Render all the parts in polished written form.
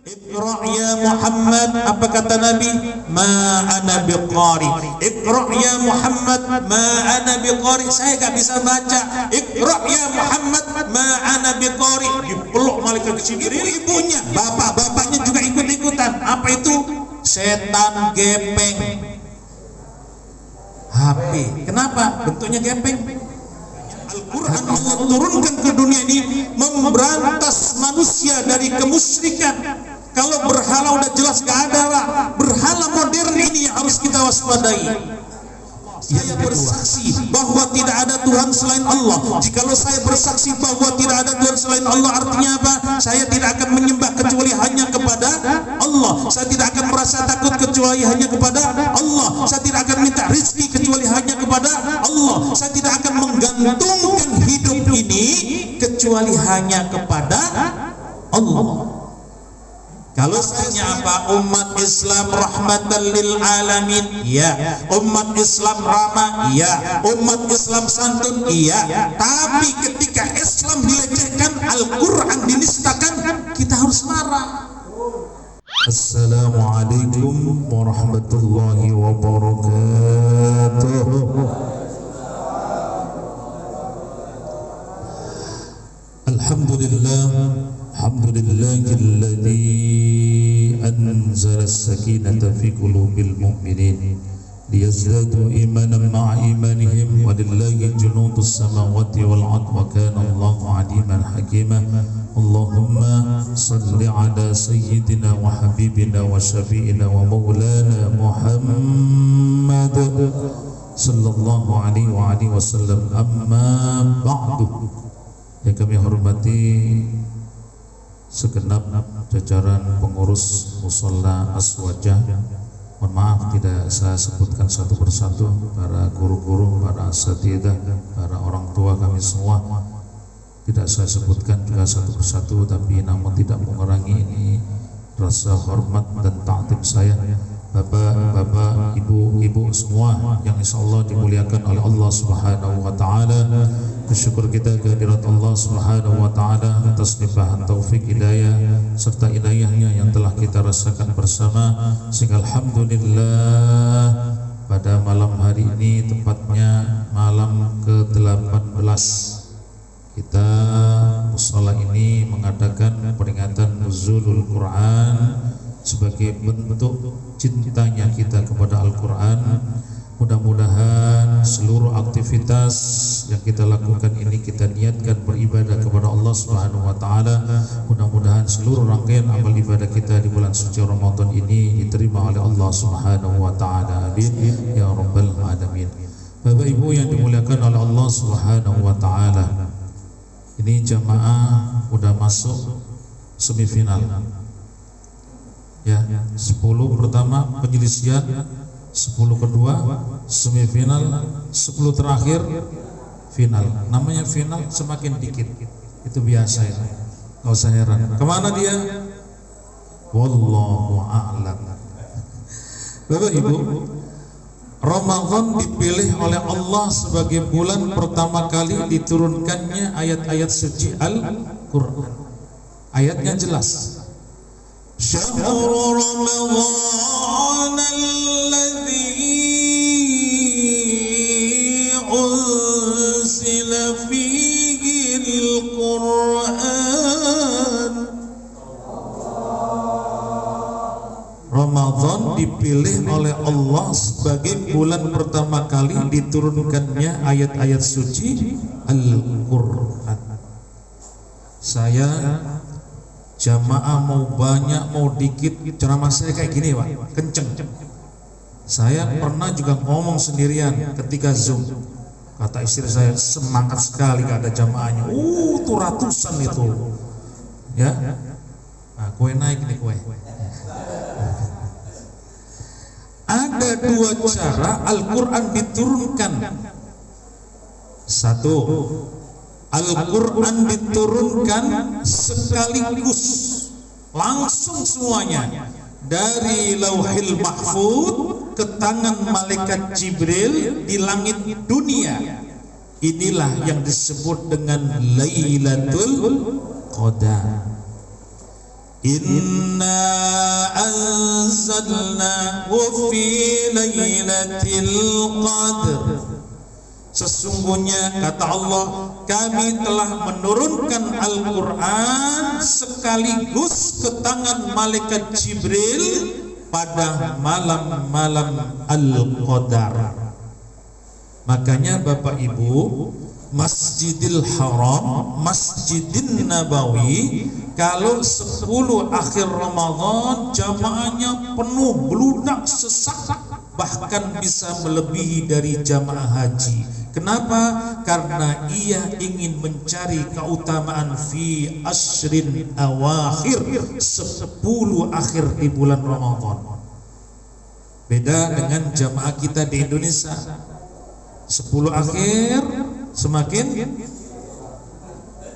Iqra ya Muhammad, apa kata Nabi? Ma ana biqari. Iqra ya Muhammad, ma ana biqari. Saya gak bisa baca. Iqra ya Muhammad, ma ana biqari. Dipeluk malaikat Jibril, ibunya, bapak-bapaknya juga ikut-ikutan. Apa itu? Setan gepeng HP. Kenapa bentuknya gepeng? Al-Quran Allah turunkan ke dunia ini memberantas manusia dari kemusyrikan. Kalau berhala udah jelas gak ada lah. Berhala modern ini yang harus kita waspadai. Saya bersaksi bahwa tidak ada Tuhan selain Allah. Jikalau saya bersaksi bahwa tidak ada Tuhan selain Allah, artinya apa? Saya tidak akan menyembah kecuali hanya kepada Allah. Saya tidak akan merasa takut kecuali hanya kepada Allah. Saya tidak akan minta rezeki kecuali hanya kepada Allah. Saya tidak akan menggantungkan hidup ini kecuali hanya kepada Allah. Kalau saya apa? Umat Islam rahmatan lil alamin, iya. Umat Islam ramah, iya. Umat Islam santun, iya. Tapi ketika Islam dilecehkan, Al-Quran dinistakan, kita harus marah. Assalamualaikum warahmatullahi wabarakatuh. Alhamdulillah, alhamdulillahilladzi anzala as-sakinata fi qulubil mu'minin liyazdadu imanan ma'a imanihim walillahi junudus samawati wal ardh wa kana Allahu 'aliman hakima. Allahumma salli ala sayyidina wa habibina wa syafi'ina wa maulana Muhammad sallallahu alaihi wa alihi wasallam. Amma ba'du. Yang kami hormati segenap jajaran pengurus Musholla Aswajah. Mohon maaf tidak saya sebutkan satu persatu, para guru-guru, para asatidzah, para orang tua kami semua tidak saya sebutkan juga satu persatu, tapi namun tidak mengurangi ini rasa hormat dan ta'zim saya. Bapak-bapak, ibu-ibu semua yang insyaallah dimuliakan oleh Allah Subhanahu wa taala. Bersyukur kita kehadirat Allah Subhanahu wa taala atas limpahan taufik hidayah serta inayahnya yang telah kita rasakan bersama, sehingga alhamdulillah pada malam hari ini, tepatnya malam ke-18, kita mushola ini mengadakan peringatan nuzulul Quran sebagai bentuk cintanya kita kepada Al-Quran. Mudah-mudahan seluruh aktivitas yang kita lakukan ini kita niatkan beribadah kepada Allah Subhanahu wa taala. Mudah-mudahan seluruh rangkaian amal ibadah kita di bulan suci Ramadan ini diterima oleh Allah Subhanahu wa taala. Amin ya rabbal alamin. Bapak Ibu yang dimuliakan oleh Allah Subhanahu wa taala, ini jamaah udah masuk semifinal. Ya, 10 pertama penyelisihan, 10 kedua semifinal, 10 terakhir final. Namanya final semakin dikit, itu biasa ya. Gak usah heran. Kemana dia? Wallahu a'lam. Bapak Ibu, Ramadan dipilih oleh Allah sebagai bulan pertama kali diturunkannya ayat-ayat suci Al-Quran. Ayatnya jelas. Syahrul Ramadan alladzi unzila fihi al-Quran. Ramadan dipilih oleh Allah sebagai bulan pertama kali diturunkannya ayat-ayat suci Al-Quran. Saya jamaah mau banyak mau dikit, ceramah saya kayak gini Pak, kenceng. Saya pernah juga ngomong sendirian ketika Zoom. Kata istri saya, semangat sekali gak ada jamaahnya. Tuh ratusan itu. Ya, nah, kue naik nih kue. Ada dua cara Al-Quran diturunkan. Satu, Al-Quran diturunkan sekaligus, langsung semuanya, dari Lauhil Mahfuz ke tangan malaikat Jibril di langit dunia. Inilah yang disebut dengan Lailatul Qadar. Inna anzalnahu fi lailatul qadr. Sesungguhnya kata Allah, kami telah menurunkan Al-Quran sekaligus ke tangan malaikat Jibril pada malam-malam Al-Qadar. Makanya Bapak Ibu, Masjidil Haram, Masjidin Nabawi, kalau 10 akhir Ramadan jamaahnya penuh, beludak, sesak, bahkan bisa melebihi dari jamaah haji. Kenapa? Karena ia ingin mencari keutamaan fi asyrin awakhir, 10 akhir di bulan Ramadan. Beda dengan jamaah kita di Indonesia, 10 akhir semakin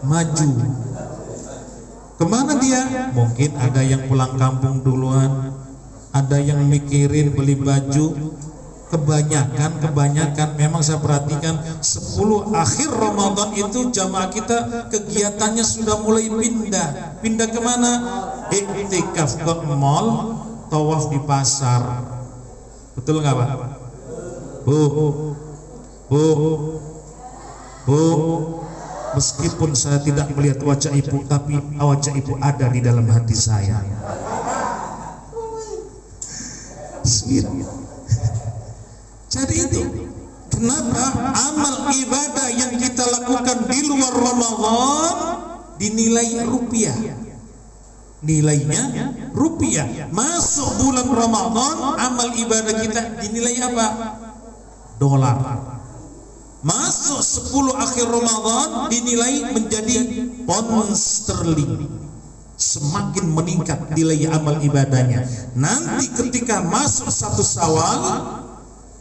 maju. Kemana dia? Mungkin ada yang pulang kampung duluan, ada yang mikirin beli baju. Kebanyakan memang saya perhatikan 10 akhir Ramadan itu jamaah kita kegiatannya sudah mulai pindah kemana? Iktikaf ke mall, tawaf di pasar. Betul nggak Pak? Bu, meskipun saya tidak melihat wajah ibu, tapi wajah ibu ada di dalam hati saya. Sweet. Jadi itu kenapa amal ibadah yang kita lakukan di luar Ramadan dinilai rupiah, nilainya rupiah. Masuk bulan Ramadan amal ibadah kita dinilai apa? Dolar. Masuk 10 akhir Ramadan dinilai menjadi pound sterling. Semakin meningkat nilai amal ibadahnya. Nanti ketika masuk 1 Syawal,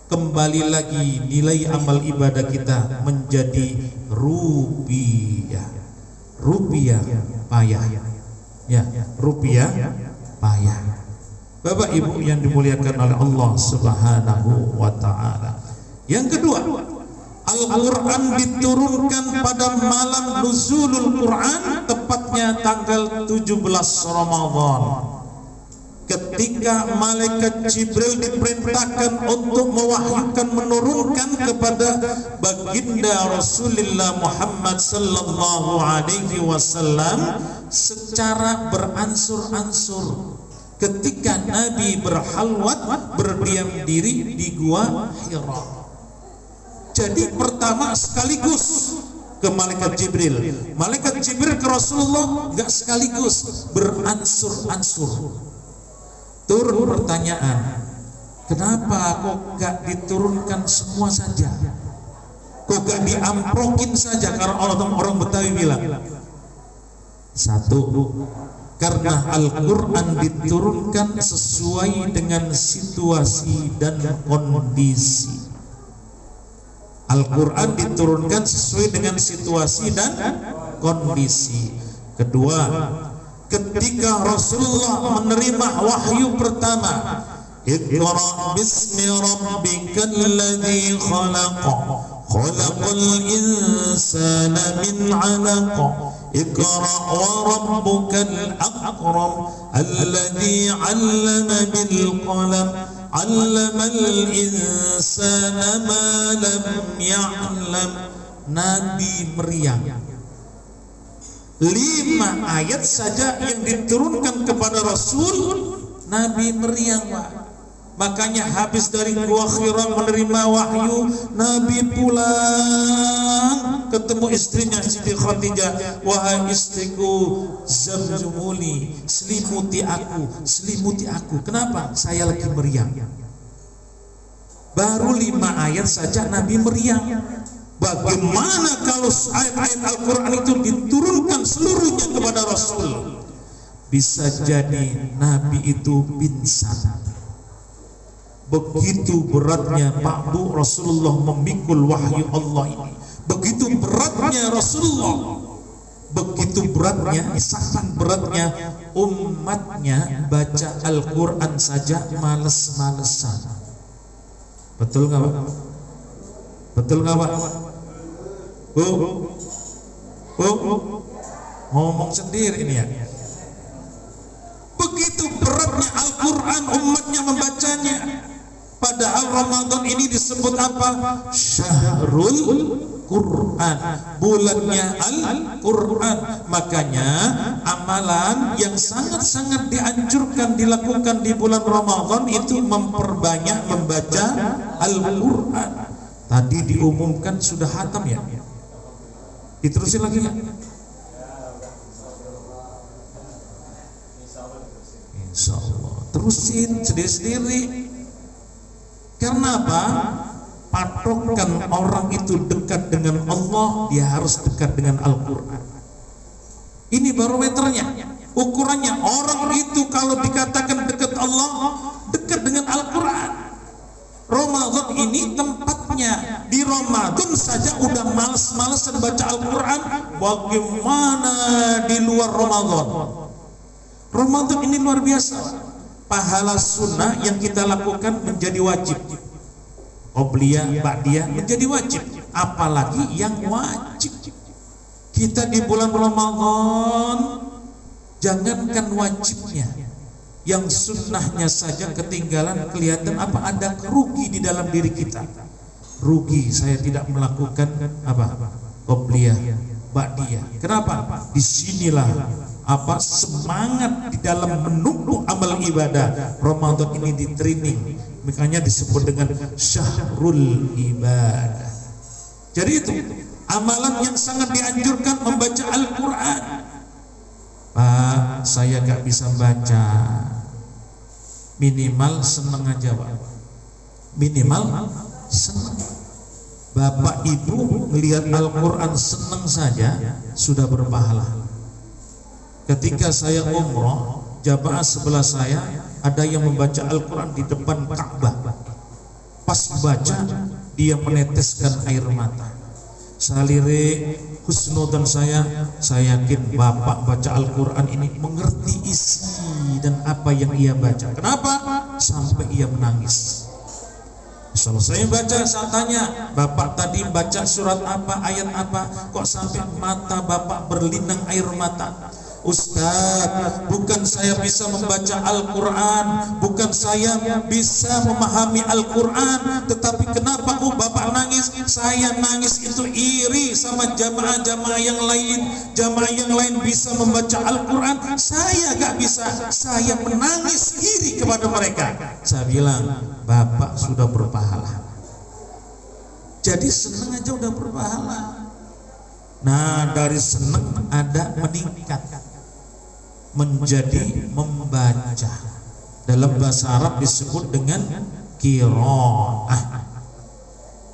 kembali lagi nilai amal ibadah kita menjadi rupiah payah, ya, rupiah payah. Bapak Ibu yang dimuliakan oleh Allah Subhanahu wa Ta'ala. Yang kedua, Al-Quran diturunkan pada malam nuzulul Quran, tepatnya tanggal 17 Ramadan. Ketika malaikat Jibril diperintahkan untuk mewahyukan, menurunkan kepada baginda Rasulullah Muhammad sallallahu alaihi wasallam secara beransur-ansur. Ketika Nabi berhalwat, berdiam diri di gua Hira. Jadi pertama sekaligus ke malaikat Jibril. Malaikat Jibril ke Rasulullah enggak sekaligus, beransur-ansur. Turun pertanyaan, kenapa kok gak diturunkan semua saja? Kok gak diamprokin saja? Karena orang Betawi bilang, satu, karena Al-Quran diturunkan sesuai dengan situasi dan kondisi. Al-Quran diturunkan sesuai dengan situasi dan kondisi. Kedua, ketika Rasulullah menerima wahyu pertama, Iqra bismi rabbikal ladzi khalaq, khalaqal insana min 'alaq, Iqra wa rabbukal akram, alladzi 'allama bil qalam, 'allamal insana ma lam ya'lam. Nabi meriang. 5 ayat saja yang diturunkan kepada Rasul, Nabi meriang, Pak. Makanya habis dari Gua Hira menerima wahyu, Nabi pulang ketemu istrinya Siti Khadijah. Wahai istriku, zamzumuli, selimuti aku. Kenapa? Saya lagi meriang. Baru 5 ayat saja Nabi meriang. Bagaimana kalau ayat-ayat Al-Quran itu diturunkan seluruhnya kepada Rasul? Bisa jadi Nabi itu pingsan. Begitu beratnya Pak Bu Rasulullah memikul wahyu Allah ini. Begitu beratnya Rasulullah. Begitu beratnya, saking beratnya umatnya baca Al-Quran saja males-malesan. Betul nggak Pak? Betul nggak Pak? Bu, ngomong sendiri ini ya. membacanya. Padahal Ramadan ini disebut apa? Syahrul Quran, bulannya Al-Quran. Makanya amalan yang sangat-sangat dianjurkan dilakukan di bulan Ramadan itu memperbanyak membaca Al-Quran. Tadi diumumkan sudah khatam ya? Diterusin lagi ya? Insya Allah. Terusin sendiri-sendiri. Karena apa? Patokan orang itu dekat dengan Allah, dia harus dekat dengan Al-Quran. Ini barometernya, ukurannya. Orang itu kalau dikatakan dekat Allah, dekat dengan Al-Quran. Ramadan ini tempatnya. Di Ramadan saja udah males-malesan baca Al-Quran, bagaimana di luar Ramadan? Ramadan ini luar biasa. Pahala sunnah yang kita lakukan menjadi wajib, qobliyah, ba'diyah menjadi wajib, apalagi yang wajib. Kita di bulan Ramadan jangankan wajibnya, yang sunnahnya saja ketinggalan, kelihatan apa? Ada rugi di dalam diri kita. Rugi saya tidak melakukan apa? Qobliyah, ba'diyah. Kenapa? Disinilah apa semangat di dalam menuntut amal ibadah. Ramadan ini di training, makanya disebut dengan syahrul ibadah. Jadi itu amalan yang sangat dianjurkan, membaca Al-Quran. Pak, saya gak bisa baca, minimal seneng aja Pak, minimal seneng. Bapak ibu melihat Al-Quran seneng saja sudah berpahala. Ketika saya umroh, jamaah sebelah saya ada yang membaca Al-Quran di depan Ka'bah. Pas baca, dia meneteskan air mata. Salire husnudan saya yakin bapak baca Al-Quran ini mengerti isi dan apa yang ia baca. Kenapa? Sampai ia menangis. Selesai baca, saya tanya, bapak tadi baca surat apa, ayat apa, kok sampai mata bapak berlinang air mata? Ustaz, bukan saya bisa membaca Al-Quran, bukan saya bisa memahami Al-Quran, tetapi kenapa kok bapak nangis? Saya nangis itu iri sama jamaah-jamaah yang lain. Jamaah yang lain bisa membaca Al-Quran, saya gak bisa. Saya menangis iri kepada mereka. Saya bilang, bapak sudah berpahala. Jadi senang aja udah berpahala. Nah, dari senang ada meningkat menjadi membaca. Dalam bahasa Arab disebut dengan qiraah.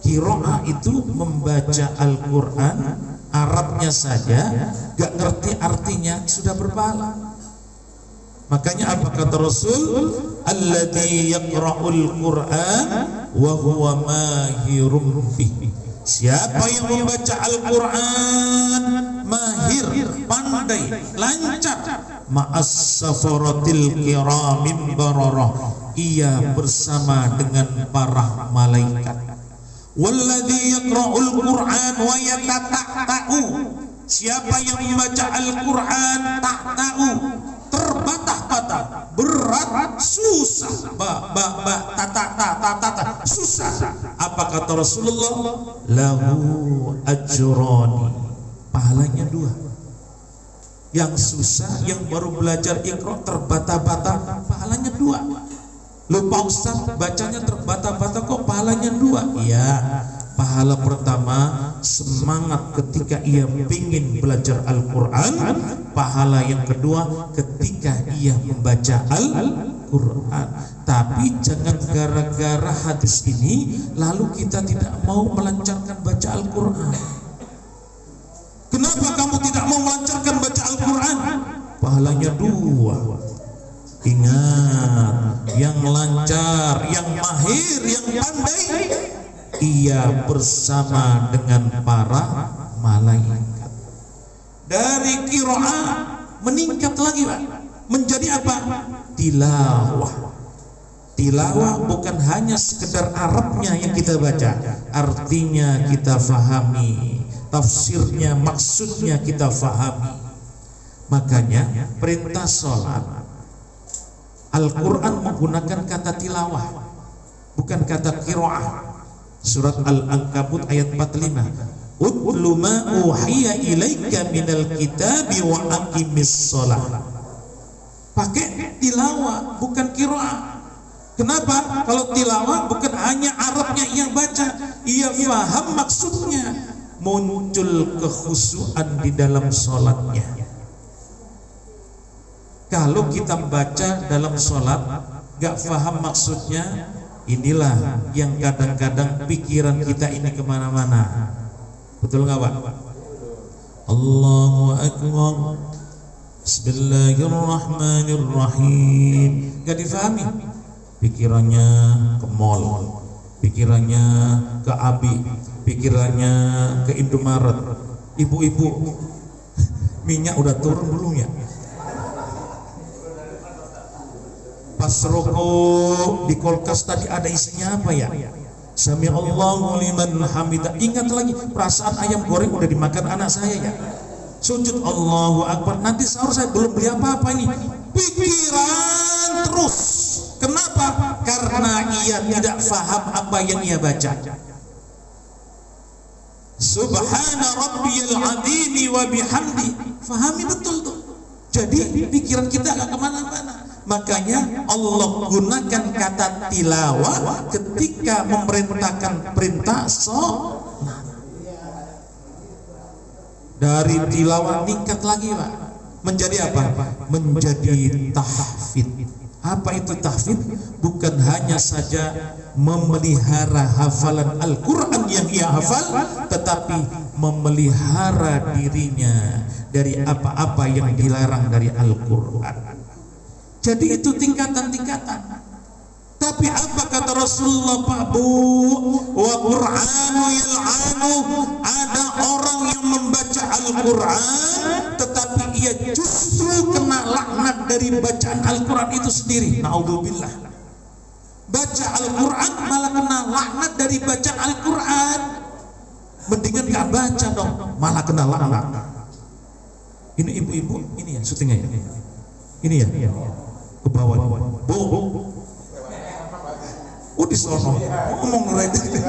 Qiraah itu membaca Al-Quran, Arabnya saja gak ngerti artinya sudah berpahala. Makanya apa kata Rasul? Alladzi yaqra'ul Qur'an wa huwa mahirum bih. Siapa yang membaca Al-Quran mahir, pandai, lancar, ma'as safaratil kiramim bararah, ia bersama dengan para malaikat. Walladzi yaqra'ul Qur'an wa yatata'u, siapa yang membaca Al-Quran ta'ta'u, terbata-bata, berat, susah, tata, susah. Apa kata Rasulullah? Lahu ajrani, pahalanya dua. Yang susah, yang baru belajar Iqra terbata-bata, pahalanya dua. Lupa Ustaz, bacanya terbata-bata kok pahalanya dua? Iya, pahala pertama semangat ketika ia ingin belajar Al-Quran. Pahala yang kedua ketika ia membaca Al-Quran. Tapi jangan gara-gara hadis ini lalu kita tidak mau melancarkan baca Al-Quran. Kenapa kamu tidak mau melancarkan baca Al-Quran? Pahalanya dua. Ingat, yang lancar, yang mahir, yang pandai, ia bersama dengan para malaikat. Dari qiraah meningkat lagi Pak, menjadi apa? Tilawah. Tilawah bukan hanya sekedar Arabnya yang kita baca, artinya kita fahami, tafsirnya, maksudnya kita fahami. Makanya perintah sholat Al-Quran menggunakan kata tilawah, bukan kata qiraah. Surat Al-Ankabut ayat 45. Utlu ma uhiya ilaika minal kitabi wa aqimis shalah. Pakai tilawah, bukan qiraah. Kenapa? Kalau tilawah bukan hanya Arabnya yang baca, ia faham maksudnya, muncul kekhusyuan di dalam sholatnya. Kalau kita baca dalam sholat gak faham maksudnya, inilah yang kadang-kadang pikiran kita ini kemana-mana. Betul nggak Pak? Allahu Akbar, Bismillahirrahmanirrahim, gak difahami. Pikirannya ke mall, pikirannya ke Abi, pikirannya ke Indomaret. Ibu-ibu, minyak udah turun belum ya? Pas rokok di kulkas tadi ada isinya apa ya? Sami Allahu liman hamidah. Ingat lagi, perasaan ayam goreng udah dimakan anak saya ya. Sujud Allahu Akbar. Nanti sahur saya belum beli apa-apa ini. Pikiran terus. Kenapa? Karena ia tidak faham apa yang ia baca. Subhana rabbiyal azimi wa bihamdi. Fahami betul tuh. Jadi pikiran kita gak kemana-mana. Makanya Allah gunakan kata tilawah ketika memerintahkan perintah sholat. Dari tilawah tingkat lagi Pak, menjadi apa? Menjadi tahfidz. Apa itu tahfidz? Bukan hanya saja memelihara hafalan Al-Quran yang ia hafal, tetapi memelihara dirinya dari apa-apa yang dilarang dari Al-Quran. Jadi itu tingkatan-tingkatan. Tapi apa kata Rasulullah Pak Bu? Wa Qur'anu yal'anu. Ada orang yang membaca Al-Quran tetapi ia justru kena laknat dari bacaan Al-Quran itu sendiri. Na'udzubillah. Baca Al-Quran malah kena laknat dari bacaan Al-Quran. Mendingan gak baca dong, malah kena laknat. Ini ibu-ibu, ini ya syutingnya ya. Ini ya. Ke bawah. Bu. Di sono ngomong lagi.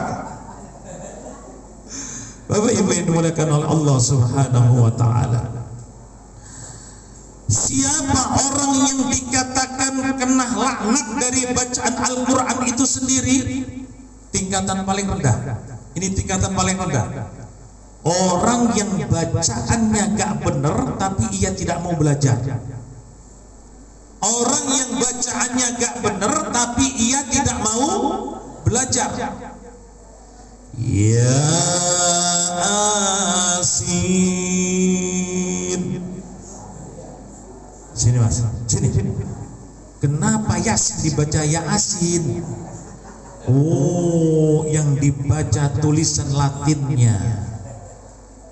Bapak Ibu yang dimuliakan oleh Allah Subhanahu wa taala. Siapa orang yang dikatakan kena laknat dari bacaan Al-Quran itu sendiri? Tingkatan paling rendah. Ini tingkatan paling rendah. Orang yang bacaannya gak benar tapi ia tidak mau belajar. Orang yang bacaannya gak benar tapi ia tidak mau belajar. Ya Asin. Sini Mas, sini. Kenapa Yasin dibaca Ya Asin? Oh, yang dibaca tulisan Latinnya.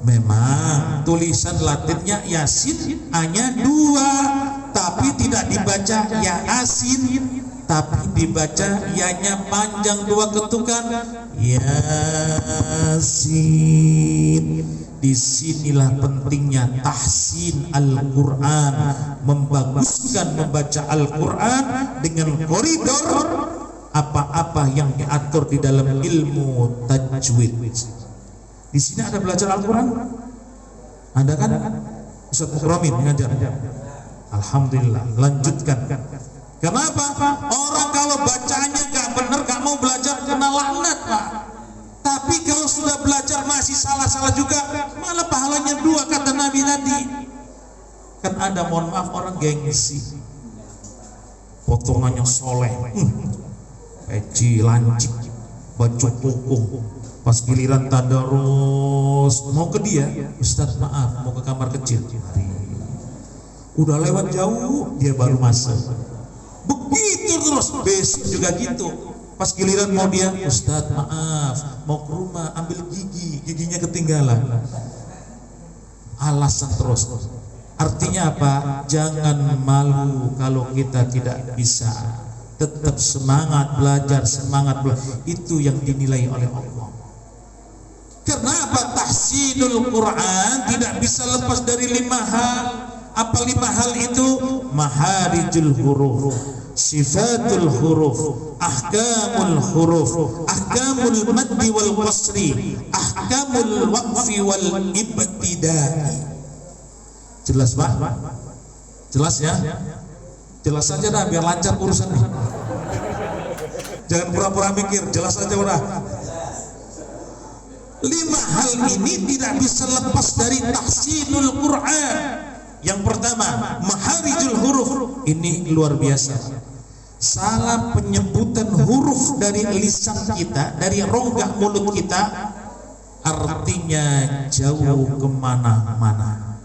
Memang tulisan Latinnya Yasin hanya 2. Tapi tidak dibaca Ya Asin, tapi dibaca Ya-nya panjang 2 ketukan, Yasin. Disinilah pentingnya tahsin Al-Quran, membaguskan membaca Al-Quran dengan koridor apa-apa yang diatur di dalam ilmu tajwid. Di sini ada belajar Al-Quran? Ada kan? Ustaz Mukramin mengajar. Alhamdulillah, lanjutkan. Kenapa? Orang kalau bacanya gak benar, gak mau belajar, kena laknat Pak. Tapi kalau sudah belajar masih salah-salah juga, malah pahalanya 2 kata Nabi tadi. Kan ada, mohon maaf, orang gengsi, potongannya soleh, peci, lancip, baju koko. Pas giliran tadarus mau ke dia, Ustadz maaf, mau ke kamar kecil. Udah lewat jauh, dia baru masuk. Begitu terus, besok juga gitu. Pas giliran mau dia, Ustadz maaf, mau ke rumah ambil giginya ketinggalan. Alasan terus. Artinya apa? Jangan malu kalau kita tidak bisa. Tetap semangat belajar, itu yang dinilai oleh Allah. Kenapa tahsinul Quran tidak bisa lepas dari 5 hal? Apa 5 hal itu? Maharijul huruf, sifatul huruf, ahkamul huruf, ahkamul maddi wal qasri, ahkamul waqfi wal ibtidai. Jelas Pak? Jelas ya? Jelas aja dah biar lancar urusannya. Jangan pura-pura mikir, jelas aja udah. 5 hal ini tidak bisa lepas dari tahsinul Quran. Yang pertama, maharijul huruf. Ini luar biasa. Salah penyebutan huruf dari lisan kita, dari rongga mulut kita, artinya jauh kemana-mana.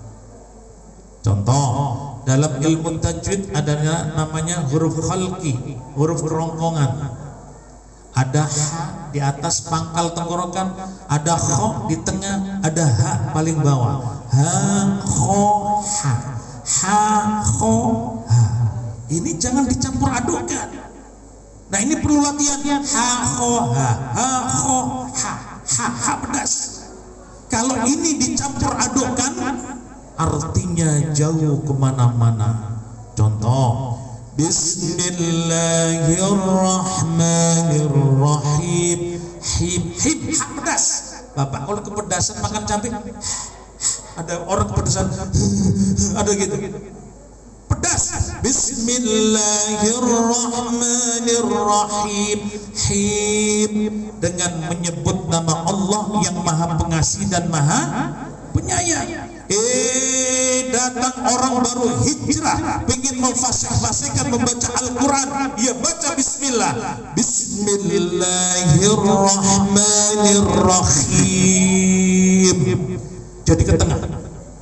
Contoh, dalam ilmu tajwid ada namanya huruf khalqi, huruf kerongkongan. Ada ha di atas pangkal tenggorokan, ada kho di tengah, ada ha paling bawah. Ha, kho, ha, ha, kho, ha. Ini jangan dicampur adukan. Nah ini perlu latihan. Ha, kho, ha, kho, ha pedas. Kalau ini dicampur adukan, artinya jauh kemana-mana. Contoh, Bismillahirrahmanirrahim. Him, ha pedas. Bapak kalau kepedasan makan cabai, ada orang kepedasan, ada gitu. Pedas. Bismillahirrahmanirrahim. Him, dengan menyebut nama Allah yang Maha Pengasih dan Maha Penyayang. Datang orang baru hijrah, pengen memfasih-fasihkan membaca Al-Quran, dia baca Bismillah. Bismillahirrahmanirrahim. Jadi ke tengah.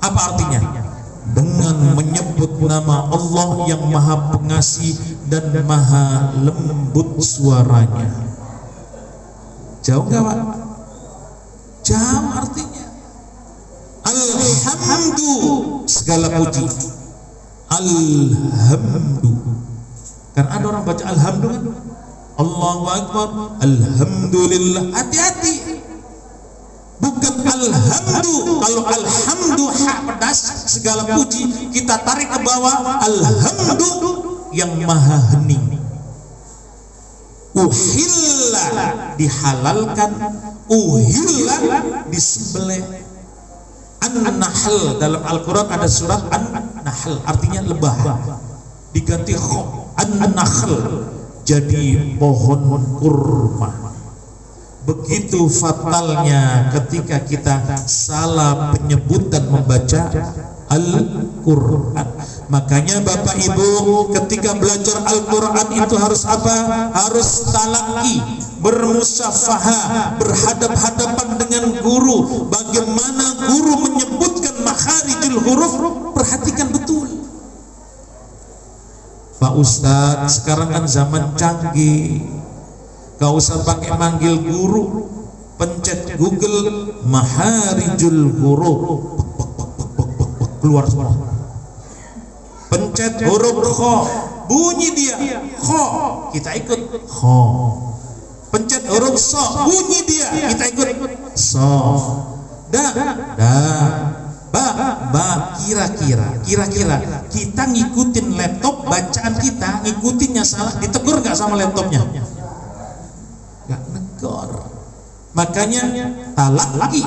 Apa artinya? Dengan menyebut nama Allah yang Maha Pengasih dan Maha Lembut suaranya. Jauh nggak Pak? Jauh artinya. Alhamdu, segala puji. Alhamdu. Karena ada orang baca alhamdu kan? Allahu Akbar, alhamdulillah. Hati-hati. Bukan alhamdu. Kalau alhamdu ha pedas, segala puji, kita tarik ke bawah. Alhamdu yang maha hening. Uhilla dihalalkan, uhilla disembelih. An-Nahl, dalam Al-Quran ada surat An-Nahl, artinya lebah, diganti kho, An-Nahl, jadi pohon kurma. Begitu fatalnya ketika kita salah penyebutan membaca Al-Quran. Makanya Bapak Ibu ketika belajar Al-Quran itu harus apa? Harus talaki, bermusafahah, berhadap-hadapan dengan guru. Bagaimana guru menyebutkan makharijul huruf, perhatikan betul. Pak Ustadz, sekarang kan zaman canggih, gak usah pakai manggil guru, pencet Google makharijul huruf, keluar semua. Pencet huruf kho, bunyi dia kho, kita ikut kho. Pencet huruf so, bunyi dia, kita ikut so. Da, ba, kira-kira kita ngikutin laptop, bacaan kita ngikutinnya salah, ditegur gak sama laptopnya? Gak negor. Makanya talak lagi,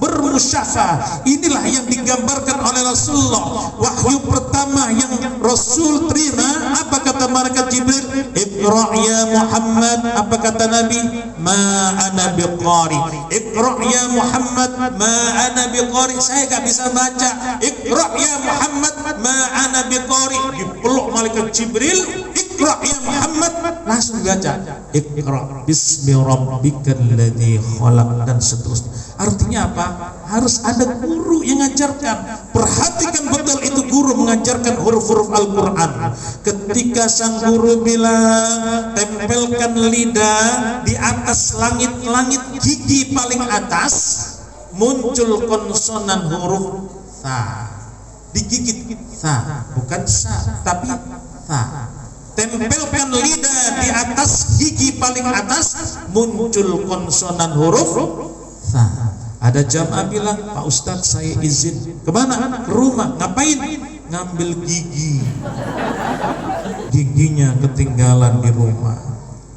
bermusyafah. Inilah yang digambarkan oleh Rasulullah. Wahyu pertama yang Rasul terima, apa kata malaikat Jibril? Iqra ya Muhammad. Apa kata Nabi? Ma ana biqari. Iqra ya Muhammad, ma ana biqari. Saya gak bisa baca. Iqra ya Muhammad, ma ana biqari. Dipeluk malaikat Jibril. Iqra ya Muhammad, langsung baca. Iqra bismi rabbikal ladzi khalaq, dan seterusnya. Artinya apa? Harus ada guru yang mengajarkan. Perhatikan betul itu guru mengajarkan huruf-huruf Al-Quran. Ketika sang guru bilang tempelkan lidah di atas langit-langit gigi paling atas, muncul konsonan huruf tha. Digigit tha, bukan sa, tapi tha. Tempelkan lidah di atas gigi paling atas, muncul konsonan huruf tha. Ada jamaah bilang, Pak Ustadz saya izin kemana? Ke rumah. Ngapain? ngambil giginya ketinggalan di rumah,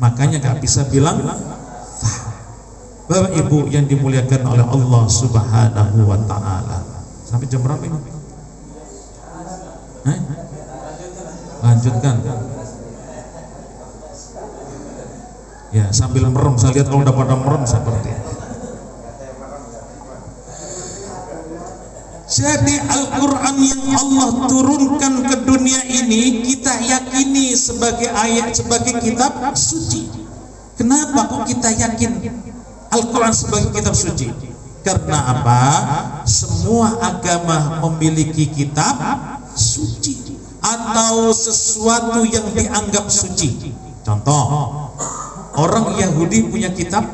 makanya gak bisa bilang Bapak Ibu yang dimuliakan oleh Allah Subhanahu wa Ta'ala. Sampai jam berapa ini? Lanjutkan ya, sambil merem. Saya lihat kalau udah pada merem seperti ini. Jadi Al-Quran yang Allah turunkan ke dunia ini kita yakini sebagai ayat, sebagai kitab suci. Kenapa kok kita yakin Al-Quran sebagai kitab suci? Karena apa? Semua agama memiliki kitab suci atau sesuatu yang dianggap suci. Contoh, orang Yahudi punya kitab,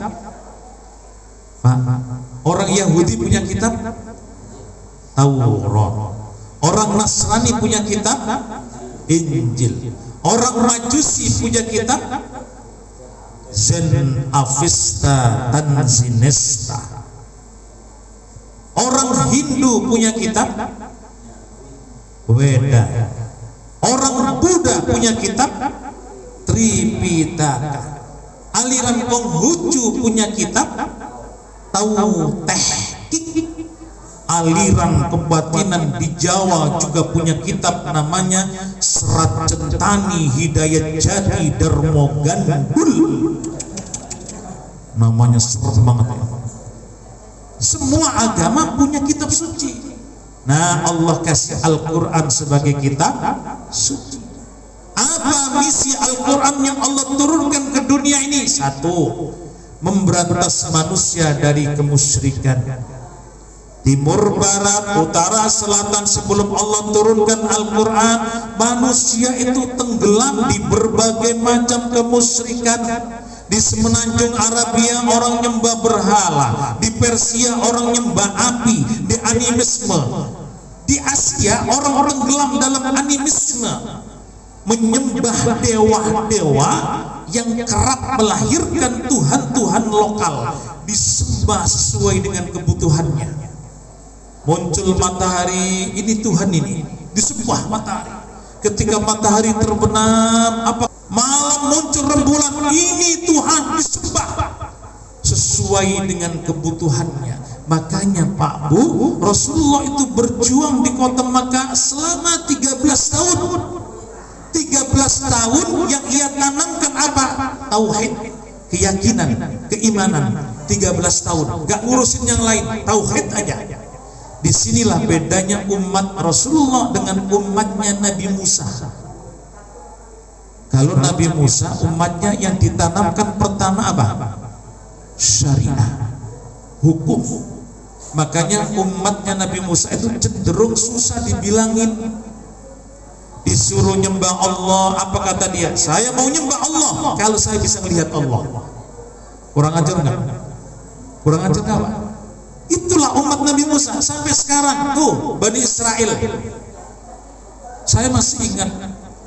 Pak. Orang Yahudi punya kitab Taurat. Orang Nasrani punya kitab Injil. Orang Majusi punya kitab Zen Avesta Tanzinesta. Orang Hindu punya kitab Weda. Orang Buddha punya kitab Tripitaka. Aliran Konghucu punya kitab Tauhid. Aliran kebatinan di Jawa juga punya kitab namanya Serat Centani Hidayat Jati Darmo Gandul. Namanya serat banget ya. Semua agama punya kitab suci. Nah, Allah kasih Al-Quran sebagai kitab suci. Apa misi Al-Quran yang Allah turunkan ke dunia ini? Satu, memberantas manusia dari kemusyrikan. Timur, barat, utara, selatan, sebelum Allah turunkan Al-Quran, manusia itu tenggelam di berbagai macam kemusyrikan. Di semenanjung Arabia orang nyembah berhala, di Persia orang nyembah api, di animisme. Di Asia orang-orang gelam dalam animisme, menyembah dewa-dewa yang kerap melahirkan Tuhan-Tuhan lokal, disembah sesuai dengan kebutuhannya. Muncul matahari, ini Tuhan ini, disembah matahari. Ketika matahari terbenam, apa malam muncul rembulan, ini Tuhan, disembah sesuai dengan kebutuhannya. Makanya Pak Bu, Rasulullah itu berjuang di kota Makkah selama 13 tahun. 13 tahun yang ia tanamkan apa? Tauhid, keyakinan, keimanan. 13 tahun, gak ngurusin yang lain, tauhid aja. Disinilah bedanya umat Rasulullah dengan umatnya Nabi Musa. Kalau Nabi Musa umatnya yang ditanamkan pertama apa? Syariah, hukum. Makanya umatnya Nabi Musa itu cenderung susah dibilangin. Disuruh nyembah Allah, apa kata dia? Saya mau nyembah Allah kalau saya bisa melihat Allah. Kurang ajar nggak? Kurang ajar nggak, Pak? Itulah umat Nabi Musa sampai sekarang tuh Bani Israel. Saya masih ingat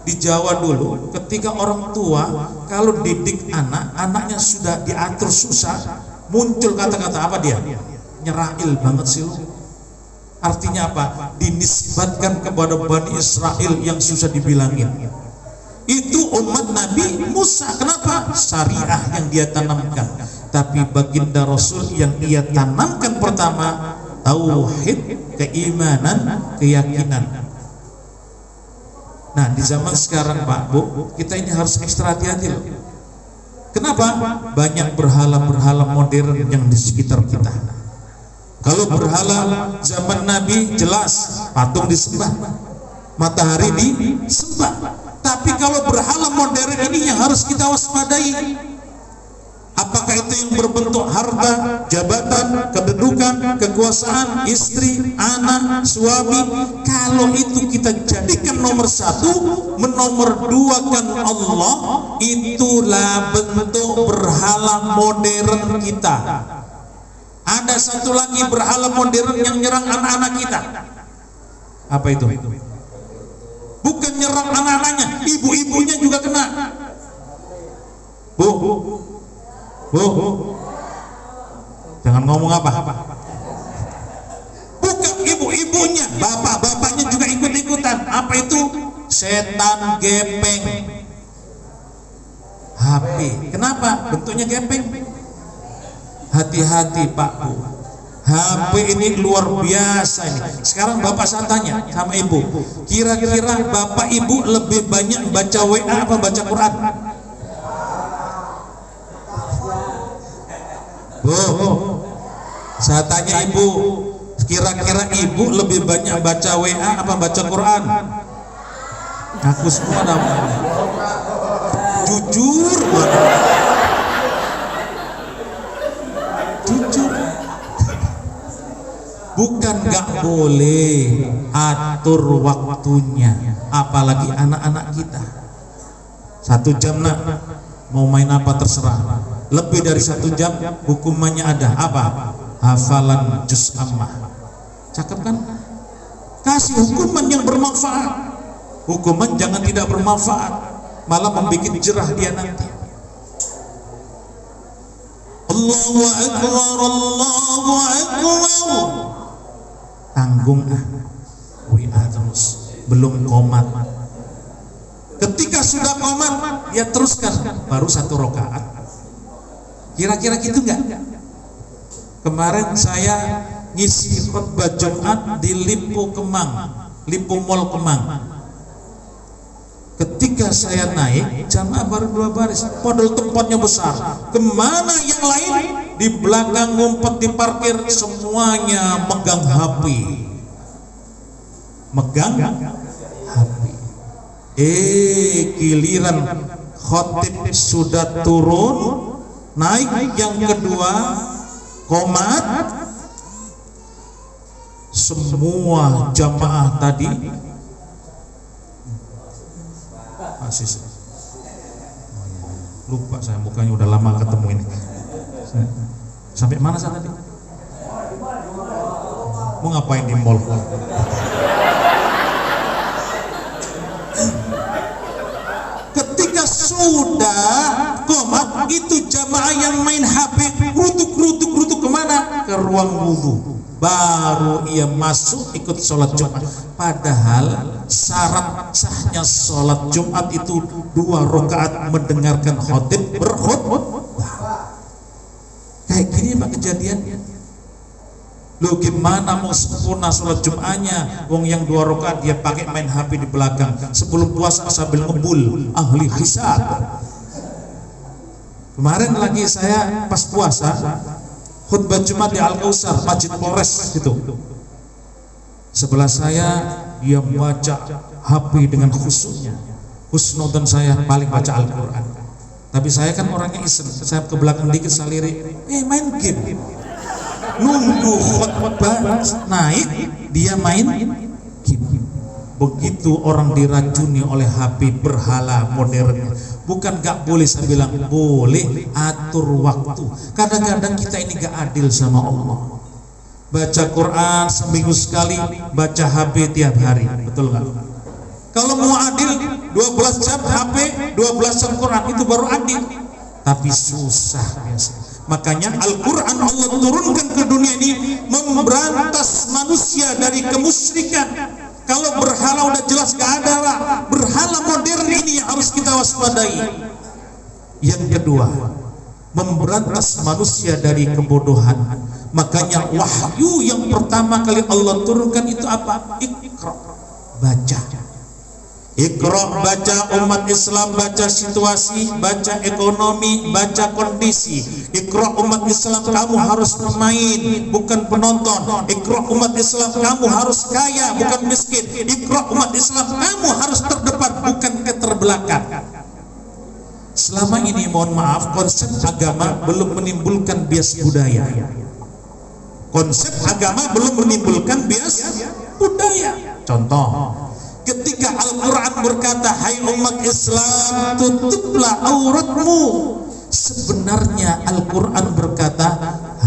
di Jawa dulu ketika orang tua kalau didik anak, anaknya sudah diatur susah, muncul kata-kata apa dia? Nyerail banget sih lu. Artinya apa? Dinisbatkan kepada Bani Israel yang susah dibilangin. Itu umat Nabi Musa. Kenapa? Syariah yang dia tanamkan. Tapi baginda Rasul yang ia tanamkan pertama tauhid, keimanan, keyakinan. Nah, di zaman sekarang Pak Bu, kita ini harus ekstra hati-hati loh. Kenapa? Banyak berhala-berhala modern yang di sekitar kita. Kalau berhala zaman Nabi jelas patung disembah, matahari disembah. Tapi kalau berhala modern ini yang harus kita waspadai. Apakah itu yang berbentuk harta, jabatan, kedudukan, kekuasaan, istri, anak, suami? Kalau itu kita jadikan nomor satu, menomor duakan Allah, itulah bentuk berhala modern kita. Ada satu lagi berhala modern yang nyerang anak-anak kita. Apa itu? Bukan nyerang anak-anaknya, ibu-ibunya juga kena. Bu, jangan ngomong apa. Bukan ibu-ibunya, bapak-bapaknya juga ikut-ikutan. setan gepeng HP. Kenapa bentuknya gepeng? Hati-hati Pak Bu, HP ini luar biasa ini. Sekarang Bapak saya tanya sama Ibu, kira-kira Bapak Ibu lebih banyak baca WA apa baca Quran? Bu, saya tanya Ibu, kira-kira Ibu lebih banyak baca WA apa baca Quran? Aku semua namanya jujur banget. Jujur, bukan gak boleh atur waktunya, apalagi anak-anak kita. 1 jam nak, mau main apa terserah. Lebih dari 1 jam hukumannya ada apa? Hafalan juz ammah. Cakep kan? Kasih hukuman yang bermanfaat. Hukuman jangan tidak bermanfaat, malah membuat jerah dia nanti. Allahu Akbar, Allahu Akbar. Tanggung WA terus, belum komat. Ketika sudah komat, ya teruskan, baru 1 rakaat. Kira-kira gitu enggak? Kemarin saya ngisi khutbah Jumat di Lipo Kemang, Lipo Mall Kemang. Ketika saya naik, jamaah baru 2 baris, padahal tempatnya besar. Kemana yang lain? Di belakang ngumpet di parkir, semuanya megang HP. Megang HP. Giliran khotib sudah turun, naik yang kedua, komat. Semua jamaah tadi lupa saya, mukanya udah lama ketemu ini. Sampai mana saya tadi? Mau ngapain di mall? Ketika sudah komat, itu jamaah yang main HP rutuk kemana? Ke ruang wudhu. Baru ia masuk ikut sholat Jumat. Padahal syarat sahnya sholat Jumat itu 2 rakaat mendengarkan khotib berkhutbah. Kayak gini Pak kejadiannya. Lu gimana mau sempurna sholat Jumatnya? Wong yang 2 rakaat dia pakai main HP di belakang. Sebelum puasa sambil ngebul, ahli hisab. Kemarin lagi saya pas puasa khutbah Jumat di Al-Kausar, Masjid Polres gitu. Sebelah saya dia baca HP dengan khusyuknya. Husnudzon saya paling baca Al-Quran. Tapi saya kan orangnya iseng, saya ke belakang dikit saya lirik, main game. Nunggu khutbah naik, dia main game. Begitu orang diracuni oleh HP berhala modern. Bukan gak boleh, saya bilang boleh, atur waktu. Kadang-kadang kita ini gak adil sama Allah. Baca Quran seminggu sekali, baca HP tiap hari, betul gak? Kalau mau adil 12 jam HP, 12 jam Quran, itu baru adil. Tapi susah biasa. Makanya Al-Quran Allah turunkan ke dunia ini memberantas manusia dari kemusyrikan. Kalau berhala udah jelas gak ada lah. Berhala modern ini yang harus kita waspadai. Yang kedua, memberantas manusia dari kebodohan. Makanya wahyu yang pertama kali Allah turunkan itu apa? Iqra, baca. Iqra, baca umat Islam, baca situasi, baca ekonomi, baca kondisi. Iqra umat Islam, kamu harus pemain, bukan penonton. Iqra umat Islam, kamu harus kaya, bukan miskin. Iqra umat Islam, kamu harus terdepan, bukan keterbelakang. Selama ini mohon maaf, konsep agama belum menimbulkan bias budaya. Konsep agama belum menimbulkan bias budaya. Contoh, ketika Al-Quran berkata, hai umat Islam, tutuplah auratmu. Sebenarnya Al-Quran berkata,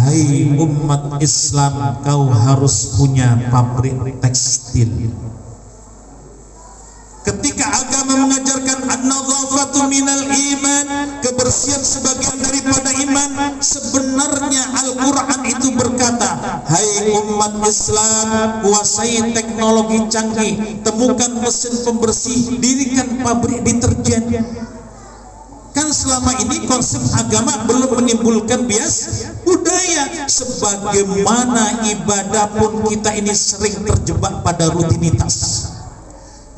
hai umat Islam, kau harus punya pabrik tekstil. Ketika agama mengajarkan an-nadhafatu minal iman, kebersihan sebagian daripada iman, sebenarnya Al-Quran itu berkata, hai umat Islam, kuasai teknologi canggih, temukan mesin pembersih, dirikan pabrik deterjen. Kan selama ini konsep agama belum menimbulkan bias budaya. Sebagaimana ibadah pun kita ini sering terjebak pada rutinitas.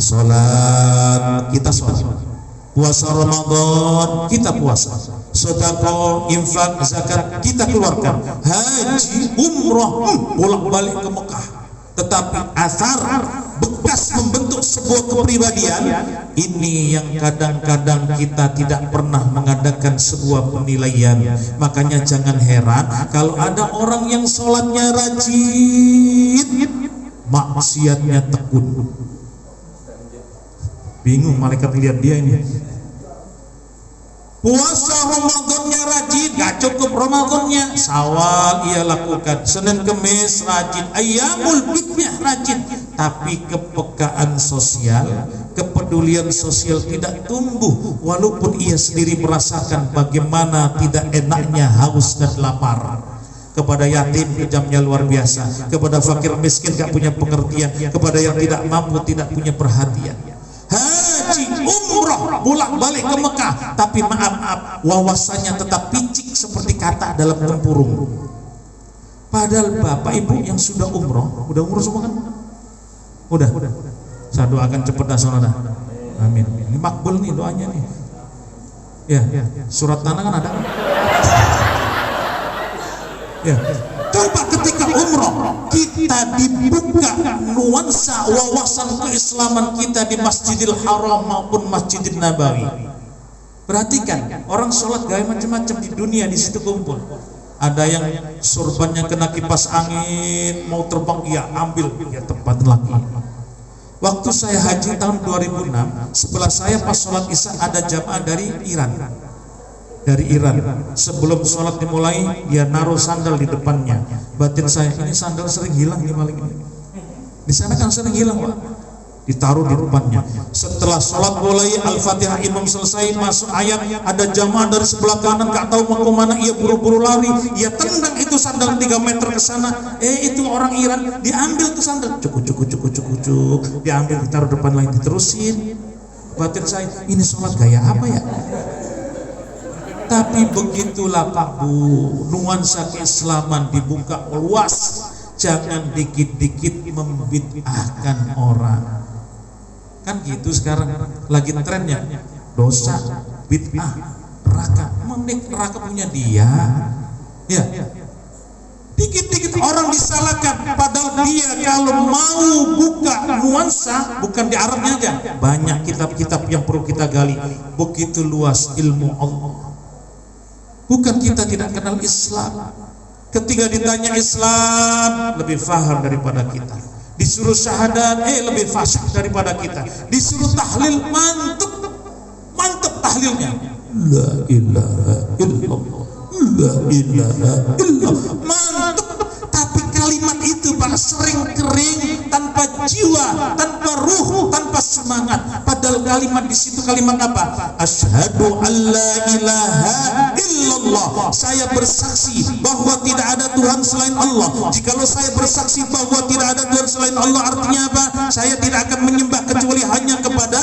Salat, kita salat. Puasa Ramadan, kita puasa. Sedekah, infak, zakat, kita keluarkan. Haji, umrah, bolak-balik ke Mekah. Tetapi asar bekas membentuk sebuah kepribadian ini yang kadang-kadang kita tidak pernah mengadakan sebuah penilaian. Makanya jangan heran kalau ada orang yang sholatnya rajin, maksiatnya tekun. Bingung malaikat lihat dia ini. Puasa Ramadannya rajin, gak cukup Ramadannya. Syawal ia lakukan, Senin Kemis rajin, Ayyamul Bidnya rajin. Tapi kepekaan sosial, kepedulian sosial tidak tumbuh. Walaupun ia sendiri merasakan bagaimana tidak enaknya haus dan lapar. Kepada yatim kejamnya luar biasa, kepada fakir miskin gak punya pengertian, kepada yang tidak mampu tidak punya perhatian. Haji, umrah, bolak-balik ke Mekah, tapi maaf, wawasannya tetap picik seperti kata dalam tempurung. Padahal bapak ibu yang sudah umrah, udah umrah semua kan? Udah. Saya doakan cepat dah saudara. Amin. Ini makbul nih doanya nih. Ya, surat tanah kan ada. Ya. Coba ketika umroh kita dibuka nuansa wawasan keislaman kita di Masjidil Haram maupun Masjidil Nabawi. Perhatikan, orang sholat gaya macam-macam di dunia di situ kumpul. Ada yang sorbannya kena kipas angin, mau terbang, ya ambil, ya tempat lagi. Waktu saya haji tahun 2006, sebelah saya pas sholat isya ada jamaah dari Iran. Sebelum sholat dimulai dia naruh sandal di depannya. Batin saya, ini sandal sering hilang nih maling ini. Di sana kan sering hilang Pak. Ditaruh di depannya. Setelah sholat mulai Al-Fatihah imam selesai, masuk ayat, ada jamaah dari sebelah kanan gak tahu mau kemana, ia buru-buru lari, ia tendang itu sandal 3 meter ke sana. Itu orang Iran, diambil ke sandal, cuk, diambil, ditaruh depan lagi, diterusin. Batin saya, ini sholat gaya apa ya? Tapi begitulah Pak Bu, nuansa keislaman dibuka luas. Jangan dikit-dikit membid'ahkan orang. Kan gitu sekarang lagi trennya dosa, bid'ah, neraka. Menik neraka punya dia. Ya. Dikit-dikit orang disalahkan, padahal dia kalau mau buka nuansa, bukan di Arabnya aja, banyak kitab-kitab yang perlu kita gali. Begitu luas ilmu Allah. Bukan kita tidak kenal Islam. Ketika ditanya Islam lebih faham daripada kita. Disuruh syahadat lebih fasih daripada kita. Disuruh tahlil mantep tahlilnya. La ilaha illallah. La ilaha illallah. Mantep. Tapi kalimat itu Pak sering kering, tanpa jiwa, tanpa ruh, tanpa semangat. Padahal kalimat di situ kalimat apa? Asyhadu alla ilaha illallah. Saya bersaksi bahwa tidak ada Tuhan selain Allah. Jikalau saya bersaksi bahwa tidak ada Tuhan selain Allah, artinya apa? Saya tidak akan menyembah kecuali hanya kepada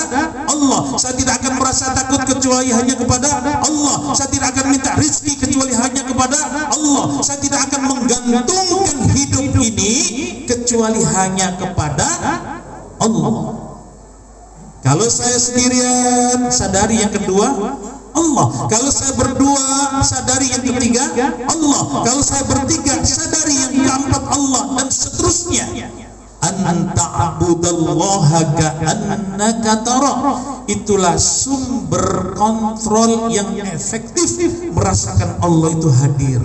Allah. Saya tidak akan merasa takut kecuali hanya kepada Allah. Saya tidak akan minta rezeki kecuali hanya kepada Allah. Saya tidak akan menggantungkan hidup ini kecuali hanya kepada Allah. Kalau saya sendirian, sadari yang kedua Allah. Kalau saya berdua, sadari yang ketiga Allah. Kalau saya bertiga, sadari yang keempat Allah, dan seterusnya. Anta'budallaha ka'annaka tara. Itulah sumber kontrol yang efektif, merasakan Allah itu hadir.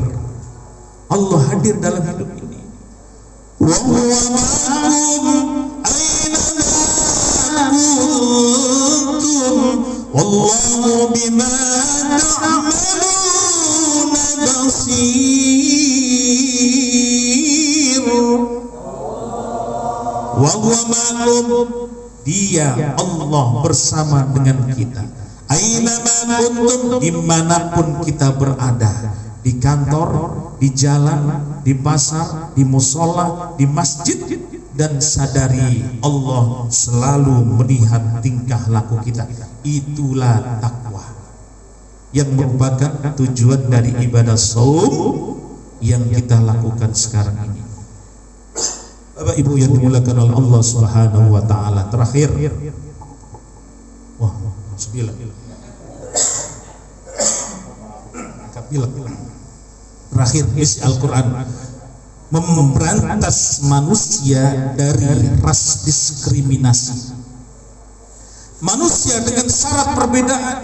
Allah hadir dalam hidup ini. Wa huwa ma'akum aina kuntum wallahu bima ta'maluna basir. Wa huwa ma'akum, dia Allah bersama dengan kita. Aina ma kuntum, dimanapun kita berada. di kantor, di jalan, di pasar, di musola, di masjid, dan sadari Allah selalu melihat tingkah laku kita. Itulah takwa yang merupakan tujuan dari ibadah saum yang kita lakukan sekarang ini. Bapak Ibu yang dimuliakan oleh Allah Subhanahu wa taala, terakhir, wah, 9. Terakhir isi Al-Quran memberantas manusia dari ras diskriminasi. Manusia dengan syarat perbedaan,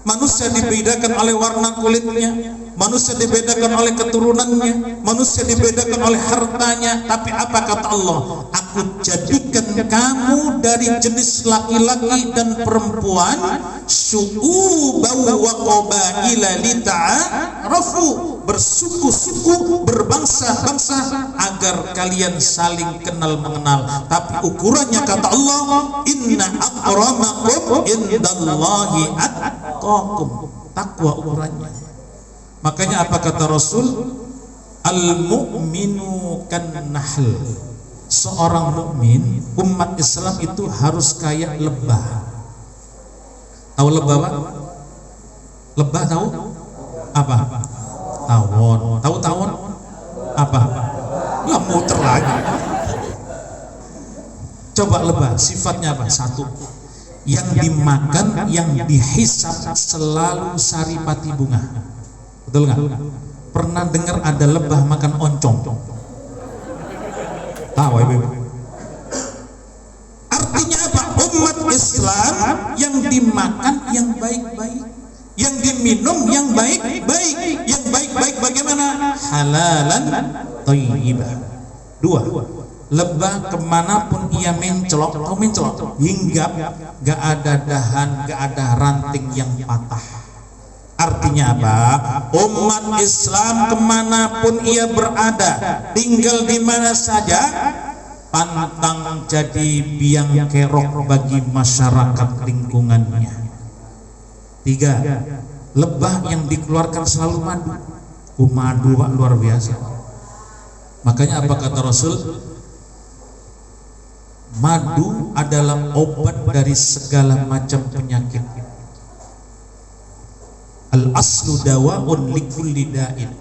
manusia dibedakan oleh warna kulitnya, manusia dibedakan oleh keturunannya, manusia dibedakan oleh hartanya. Tapi apa kata Allah? Aku jadikan kamu dari jenis laki-laki dan perempuan syu'uban wa qabaila lita'arafu, bersuku-suku, berbangsa-bangsa agar kalian saling kenal mengenal. Tapi ukurannya kata Allah, inna akramakum indallahi atqakum. Takwa ukurannya. Makanya apa kata Rasul? Al-mu'minu kan nahl. Seorang mukmin, umat Islam itu harus kayak lebah. Tahu lebah apa? Lebah tahu? Apa? Tawon. Tahu tawon? Apa? Nggak muter lagi. Coba lebah, sifatnya apa? Satu, yang dimakan, yang dihisap selalu saripati bunga. Betul nggak? Pernah dengar ada lebah makan oncom? Tahu ibu? Artinya apa? Umat Islam yang dimakan yang baik-baik, yang diminum yang baik-baik. Yang baik-baik bagaimana? Halalan thayyibah. 2, lebah kemanapun ia mencelok, kau mencelok, hinggap, gak ada dahan, gak ada ranting yang patah. Artinya apa? Umat Islam kemanapun ia berada, tinggal di mana saja, pantang jadi biang kerok bagi masyarakat lingkungannya. 3, lebah yang dikeluarkan selalu madu. Madu Pak, luar biasa. Makanya apa kata Rasul? Madu adalah obat dari segala macam penyakit. Al-aslu dawa'un likulli da'in.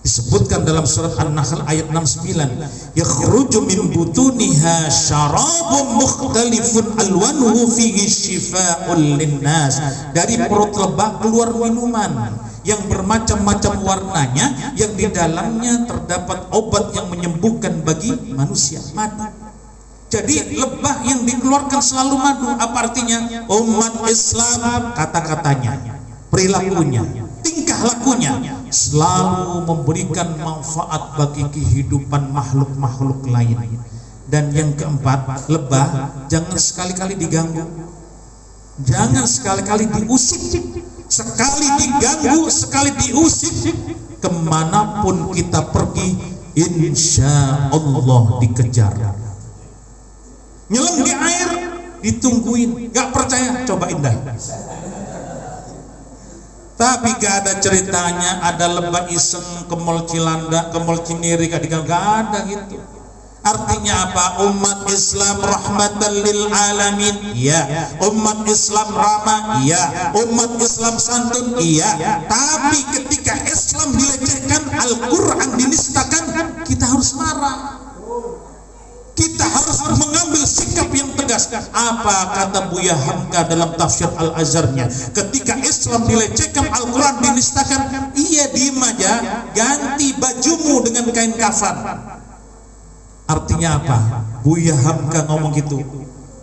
Disebutkan dalam surat An-Nahl ayat 69, yakhruju min butuniha syarabun mukhtalifun alwanuhu fihi shifaa'un linnas. Dari perut lebah keluar minuman yang bermacam-macam warnanya, yang di dalamnya terdapat obat yang menyembuhkan bagi manusia. Madu. Jadi lebah yang dikeluarkan selalu madu. Apa artinya? Umat Islam, kata-katanya, perilakunya, tingkah lakunya selalu memberikan manfaat bagi kehidupan makhluk-makhluk lain. Dan yang keempat, lebah jangan sekali-kali diganggu, jangan sekali-kali diusik. Sekali diganggu, sekali diusik, kemanapun kita pergi, insya Allah dikejar. Nyelam di air, ditungguin. Gak percaya, coba indah. Tapi gak ada ceritanya ada lebah iseng ke Mall Cilanda, ke Mall Cinere, gak ada gitu. Artinya apa? Umat Islam rahmatan lil alamin, iya. Umat Islam ramah, iya. Umat Islam santun, iya. Tapi ketika Islam dilecehkan, Al-Quran dinistakan, kita harus marah. Kita harus mengambil sikap yang tegas. Apa kata Buya Hamka dalam tafsir Al-Azharnya? Ketika Islam dilecehkan, Al-Quran dinistakan, iya diem aja, ganti bajumu dengan kain kafan. Artinya apa? Buya Hamka ngomong gitu,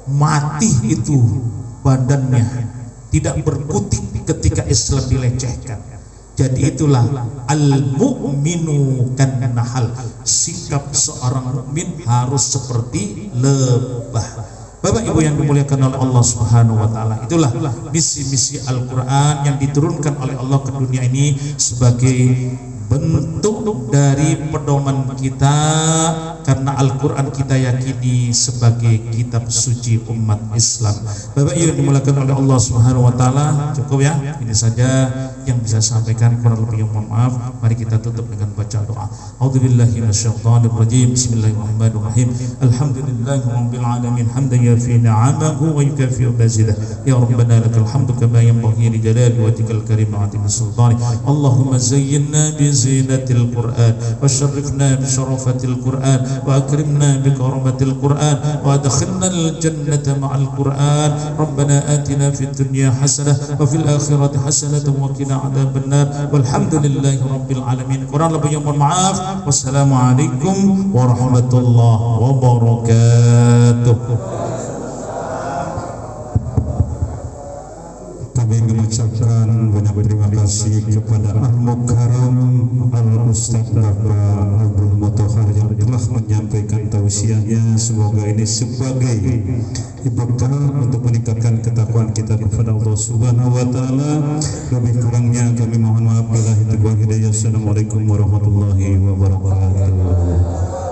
mati itu badannya, tidak berkutik ketika Islam dilecehkan. Jadi itulah al-mu'minu kan nahal. Sikap seorang mukmin harus seperti lebah. Bapak Ibu yang dimuliakan oleh Allah Subhanahu wa taala, itulah misi-misi Al-Qur'an yang diturunkan oleh Allah ke dunia ini sebagai bentuk dari pedoman kita karena Al-Quran kita yakini sebagai kitab suci umat Islam. Bapak Ibu yang dimuliakan oleh Allah Subhanahu wa taala, cukup ya. Ini saja yang bisa sampaikan, kurang lebih mohon maaf. Mari kita tutup dengan baca doa. A'udzubillahi minasyaitonir rajim. Bismillahirrahmanirrahim. Alhamdulillahirabbil alamin hamdan yafi ni'amahu wa yukafi mazidah. Ya Rabbana lakal hamdu kama yanbaghi li jalali wajhikal karim wa 'azimi sultanik. Allahumma zayyinna bi zinatil Qur'an wa syarrifna bi syarafatil Qur'an wa akrimna bi karamatil Qur'an wa adkhilna al jannata ma'al Qur'an. Rabbana atina fid dunya hasanah wa fil akhirati hasanah wa qina adzaban nar. Walhamdulillahi rabbil alamin. Kurang lebihnya mohon maaf. Wassalamualaikum warahmatullahi wabarakatuh. Kami mengucapkan banyak terima kasih kepada Al-Mukarram Al-Ustaz Bapak Abdul Mutahhar yang telah menyampaikan tausiahnya. Semoga ini sebagai bekal untuk meningkatkan ketakwaan kita kepada Allah Subhanahu wa taala. Lebih kurangnya kami mohon maaf. Billahi taufiq wal hidayah. Assalamualaikum warahmatullahi wabarakatuh.